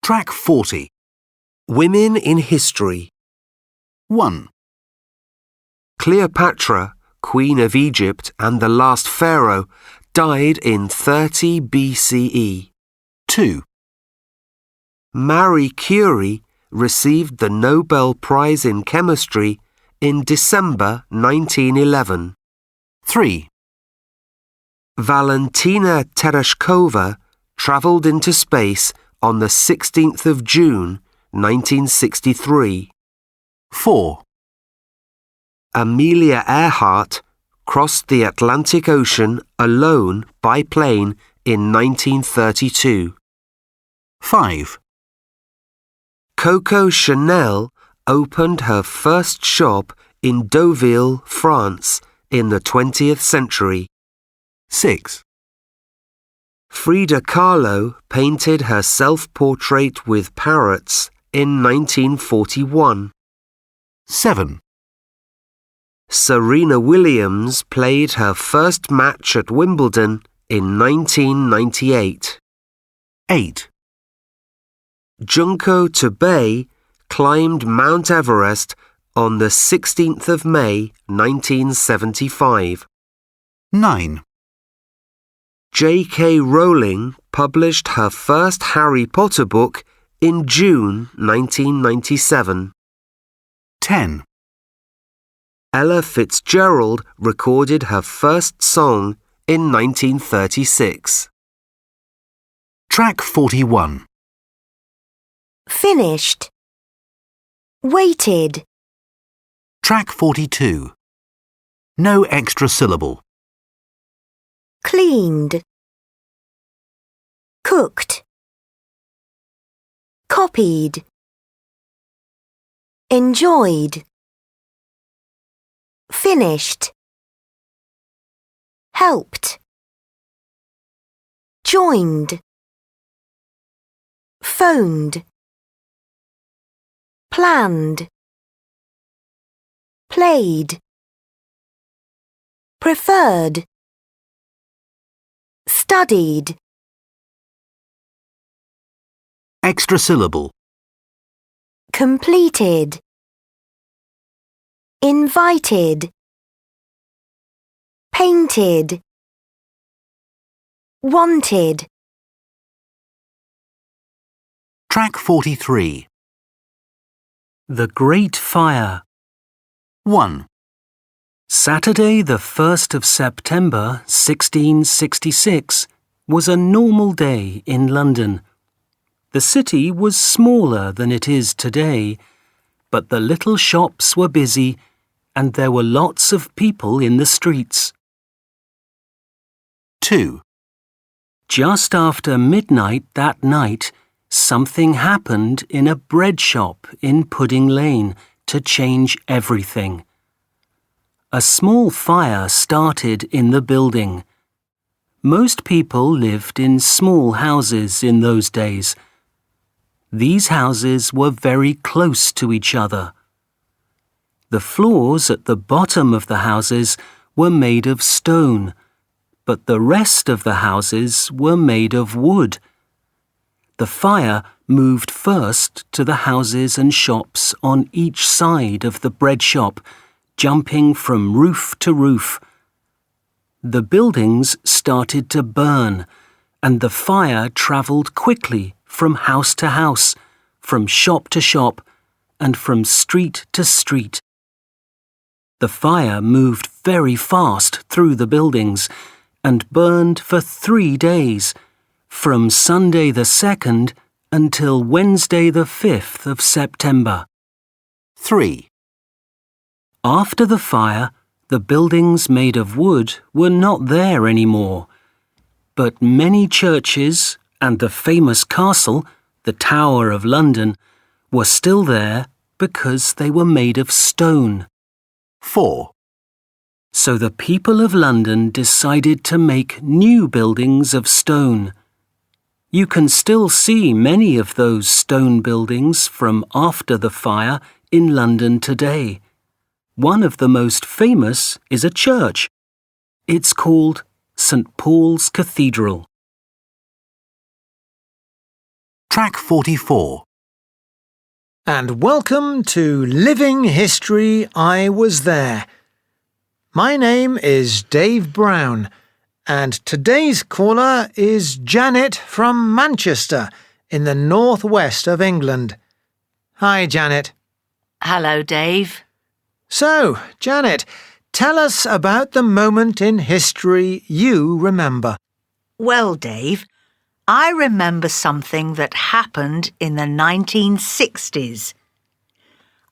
Track 40. Women in History. 1, Cleopatra, Queen of Egypt and the last pharaoh, died in 30 BCE. 2, Marie Curie received the Nobel Prize in Chemistry in December 1911. 3, Valentina Tereshkova travelled into space on the 16th of June 1963. 4, Amelia Earhart crossed the Atlantic Ocean alone by plane in 1932. 5, Coco Chanel opened her first shop in Deauville, France in the 20th century. 6, Frida Kahlo painted her self-portrait with parrots in 1941. 7, Serena Williams played her first match at Wimbledon in 1998. 8, Junko Tabei climbed Mount Everest on the 16th of May 1975. 9, J.K. Rowling published her first Harry Potter book in June 1997. 10, Ella Fitzgerald recorded her first song in 1936. Track 41. Finished. Waited. Track 42. No extra syllable. Cleaned. Cooked. Copied. Enjoyed. Finished. Helped. Joined. Phoned. Planned. Played. Preferred. Studied. Extra syllable. Completed. Invited. Painted. Wanted. Track 43. The Great Fire. 1, Saturday the 1st of September 1666 was a normal day in London. The city was smaller than it is today, but the little shops were busy and there were lots of people in the streets. 2, Just after midnight that night, something happened in a bread shop in Pudding Lane to change everything. A small fire started in the building. Most people lived in small houses in those days. These houses were very close to each other. The floors at the bottom of the houses were made of stone, but the rest of the houses were made of wood. The fire moved first to the houses and shops on each side of the bread shop, jumping from roof to roof. The buildings started to burn, and the fire travelled quickly from house to house, from shop to shop, and from street to street. The fire moved very fast through the buildings and burned for 3 days, from Sunday the 2nd until Wednesday the 5th of September. 3, After the fire, the buildings made of wood were not there anymore, but many churches and the famous castle, the Tower of London, were still there because they were made of stone. 4, So the people of London decided to make new buildings of stone. You can still see many of those stone buildings from after the fire in London today. One of the most famous is a church. It's called St. Paul's Cathedral. Track 44. And welcome to Living History I Was There. My name is Dave Brown, and today's caller is Janet from Manchester in the northwest of England. Hi, Janet. Hello, Dave. So, Janet, tell us about the moment in history you remember. Well, Dave, I remember something that happened in the 1960s.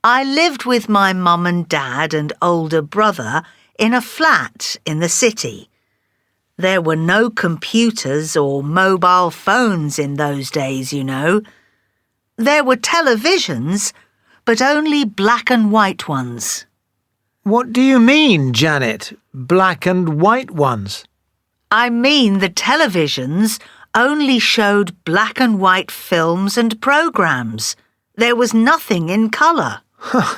I lived with my mum and dad and older brother in a flat in the city. There were no computers or mobile phones in those days, you know. There were televisions, but only black and white ones. What do you mean, Janet? Black and white ones? I mean the televisions only showed black and white films and programs. There was nothing in colour.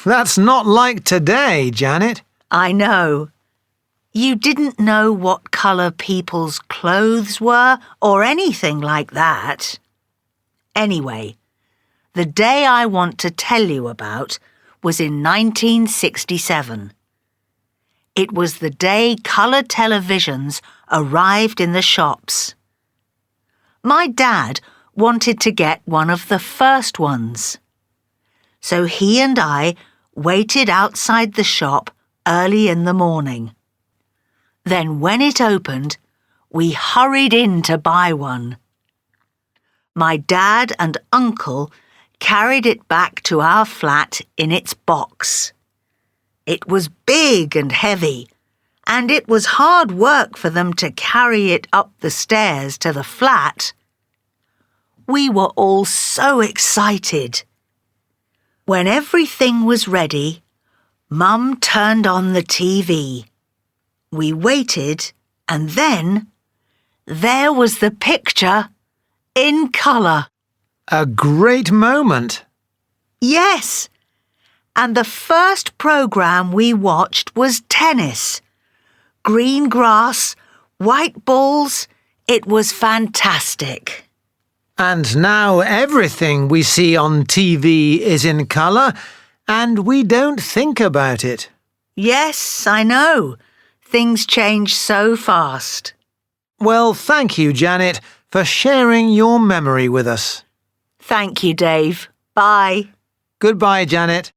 That's not like today, Janet. I know. You didn't know what colour people's clothes were or anything like that. Anyway, the day I want to tell you about was in 1967. It was the day colour televisions arrived in the shops. My dad wanted to get one of the first ones. So he and I waited outside the shop early in the morning. Then when it opened, we hurried in to buy one. My dad and uncle carried it back to our flat in its box. It was big and heavy, and it was hard work for them to carry it up the stairs to the flat. We were all so excited. When everything was ready, Mum turned on the TV. We waited, and then there was the picture in colour. A great moment. Yes, and the first programme we watched was tennis. Green grass, white balls, it was fantastic. And now everything we see on TV is in colour, and we don't think about it. Yes, I know. Things change so fast. Well, thank you, Janet, for sharing your memory with us. Thank you, Dave. Bye. Goodbye, Janet.